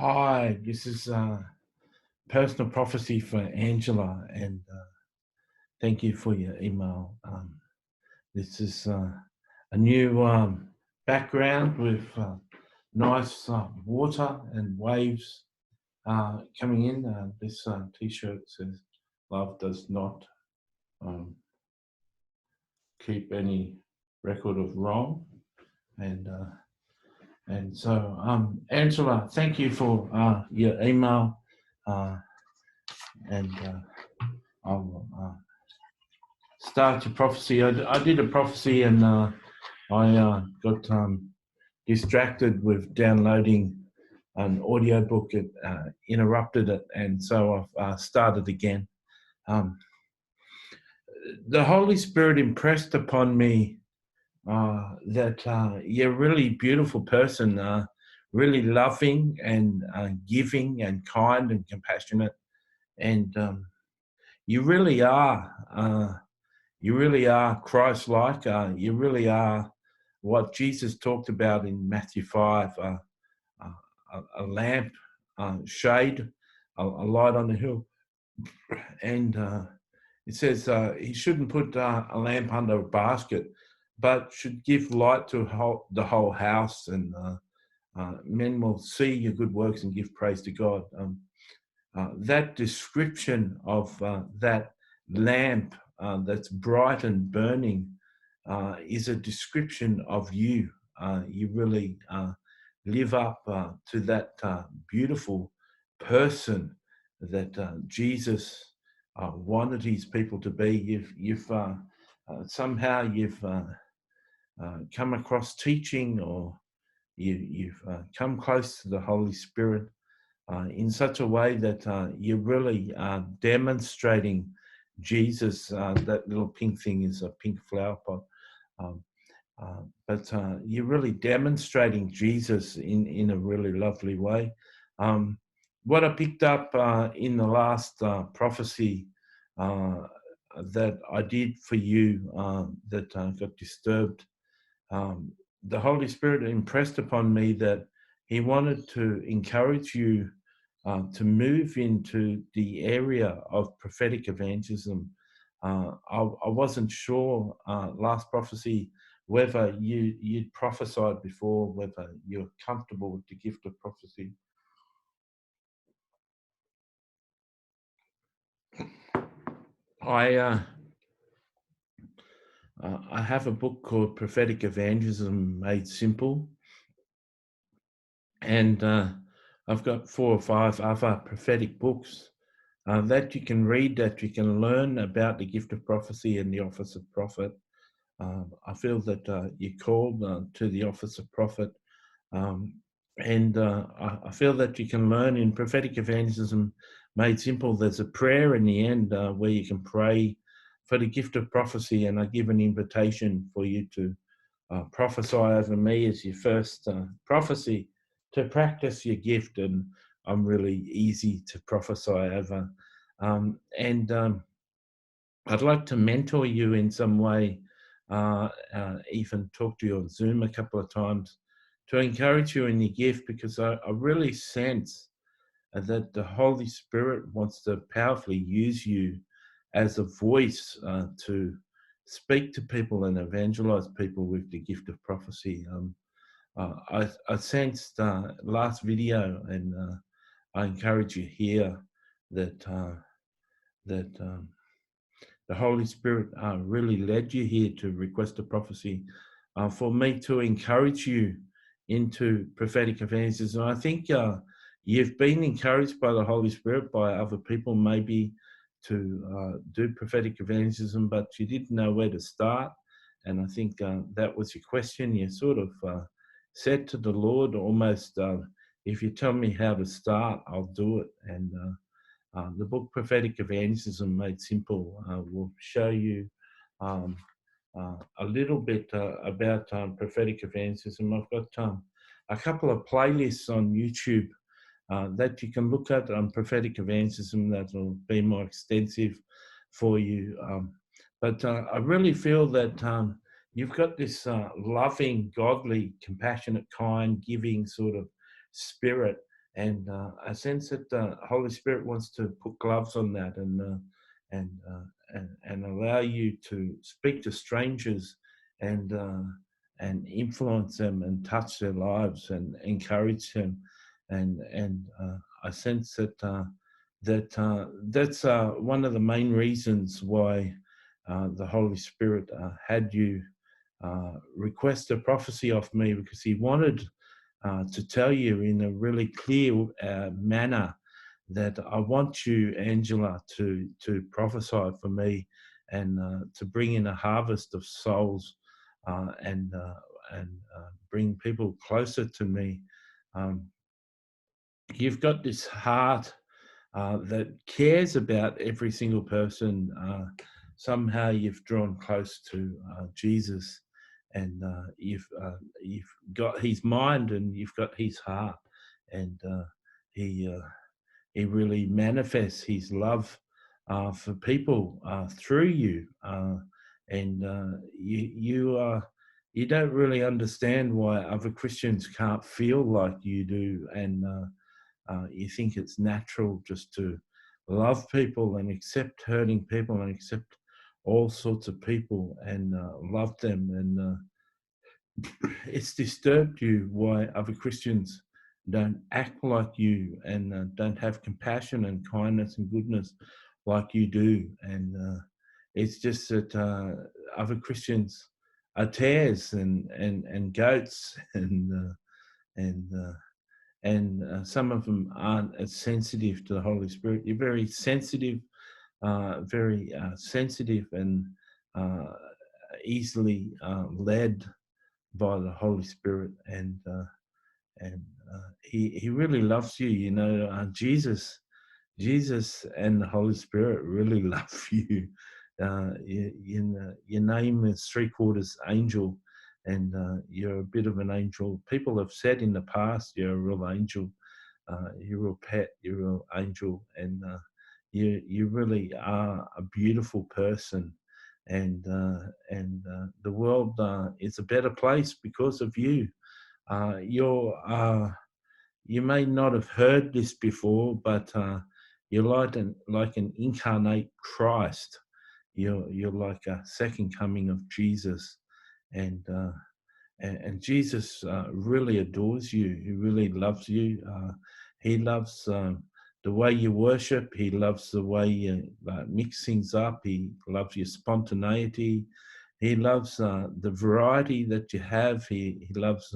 Hi, this is personal prophecy for Angela, and thank you for your email. This is a new background with nice water and waves coming in. This T-shirt says, "Love does not um, keep any record of wrong," and so Angela, thank you for your email, and I'll start your prophecy. I did a prophecy, and I got distracted with downloading an audiobook. It interrupted it, and so I've started again. The Holy Spirit impressed upon me that you're a really beautiful person, really loving and giving and kind and compassionate, and you really are. You really are Christ-like. You really are what Jesus talked about in Matthew 5, a lamp, shade, a light on the hill. And it says he shouldn't put a lamp under a basket, but should give light to the whole house, and men will see your good works and give praise to God. That description of that lamp that's bright and burning is a description of you. You really live up to that beautiful person that Jesus wanted his people to be. You've somehow you've come across teaching, or you've come close to the Holy Spirit in such a way that you're really demonstrating Jesus. That little pink thing is a pink flower pot. Um, but you're really demonstrating Jesus in a really lovely way. What I picked up in the last prophecy that I did for you that got disturbed, the Holy Spirit impressed upon me that he wanted to encourage you to move into the area of prophetic evangelism. I wasn't sure last prophecy whether you'd prophesied before, whether you're comfortable with the gift of prophecy. I have a book called Prophetic Evangelism Made Simple, and I've got 4 or 5 other prophetic books that you can read, that you can learn about the gift of prophecy and the office of prophet. I feel that you're called to the office of prophet, and I feel that you can learn in prophetic evangelism made simple. There's a prayer in the end where you can pray for the gift of prophecy, and I give an invitation for you to prophesy over me as your first prophecy, to practice your gift, and I'm really easy to prophesy over. And I'd like to mentor you in some way, even talk to you on Zoom a couple of times to encourage you in your gift, because I really sense that the Holy Spirit wants to powerfully use you as a voice to speak to people and evangelize people with the gift of prophecy. I sensed last video, and I encourage you here that the Holy Spirit really led you here to request a prophecy for me to encourage you into prophetic evangelism. I think you've been encouraged by the Holy Spirit, by other people maybe, to do prophetic evangelism, but you didn't know where to start. And I think that was your question. You sort of said to the Lord almost, if you tell me how to start, I'll do it. And the book Prophetic Evangelism Made Simple will show you a little bit about prophetic evangelism. I've got a couple of playlists on YouTube that you can look at on prophetic evangelism that will be more extensive for you. But I really feel that you've got this loving, godly, compassionate, kind, giving sort of spirit And I sense that the Holy Spirit wants to put gloves on that and, and allow you to speak to strangers and influence them and touch their lives and encourage them. And I sense that that's one of the main reasons why the Holy Spirit had you request a prophecy of me, because he wanted to tell you in a really clear manner that I want you, Angela, to prophesy for me and to bring in a harvest of souls and bring people closer to me. Um, you've got this heart that cares about every single person. Somehow you've drawn close to Jesus, and you've got his mind and you've got his heart, and he he really manifests his love for people through you, and you don't really understand why other Christians can't feel like you do, and you think it's natural just to love people and accept hurting people and accept all sorts of people and love them. And it's disturbed you why other Christians don't act like you and don't have compassion and kindness and goodness like you do. And it's just that other Christians are tares and goats and some of them aren't as sensitive to the Holy Spirit. You're very sensitive, very sensitive and uh, easily led by the Holy Spirit, and he really loves you. You know, Jesus and the Holy Spirit really love you. Your name is three-quarters angel, and you're a bit of an angel. People have said in the past you're a real angel, you're a real pet, you're a real angel, and you really are a beautiful person. And the world is a better place because of you. You're you may not have heard this before, but you're like an incarnate Christ. You're like a second coming of Jesus, and and Jesus really adores you. He really loves you. He loves the way you worship. He loves the way you mix things up. He loves your spontaneity. He loves the variety that you have. He loves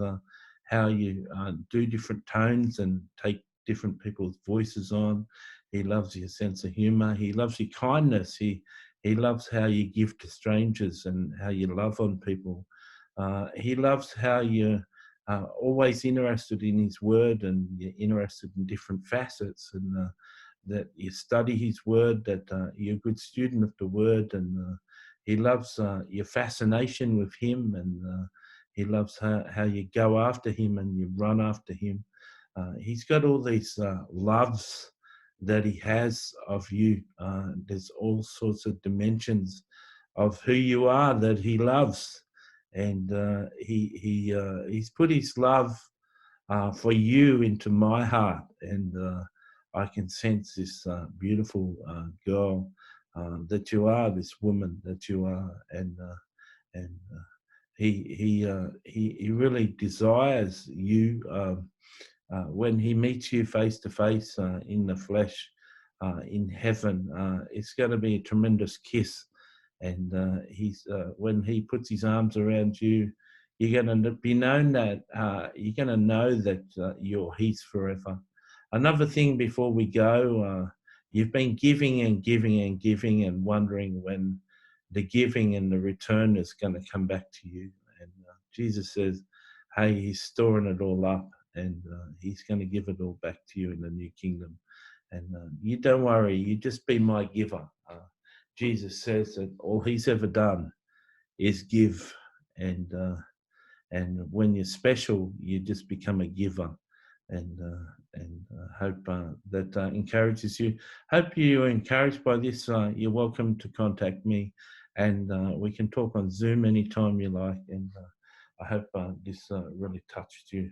how you do different tones and take different people's voices on. He loves your sense of humor. He loves your kindness. He loves how you give to strangers and how you love on people. He loves how you're always interested in his word and you're interested in different facets, and that you study his word, that you're a good student of the word, and he loves your fascination with him, and he loves how you go after him and you run after him. He's got all these loves that he has of you. There's all sorts of dimensions of who you are that he loves, and he's put his love for you into my heart, and I can sense this beautiful girl that you are, this woman that you are, and he really desires you. When he meets you face to face in the flesh in heaven, it's going to be a tremendous kiss. And he's when he puts his arms around you, you're going to be known that you're going to know that you're his forever. Another thing before we go, you've been giving and giving and giving and wondering when the giving and the return is going to come back to you. And Jesus says, hey, he's storing it all up, and he's going to give it all back to you in the new kingdom. And you don't worry, you just be my giver. Jesus says that all he's ever done is give, and when you're special, you just become a giver. And hope that encourages you. Hope you're encouraged by this. You're welcome to contact me, and we can talk on Zoom anytime you like. And I hope this really touched you.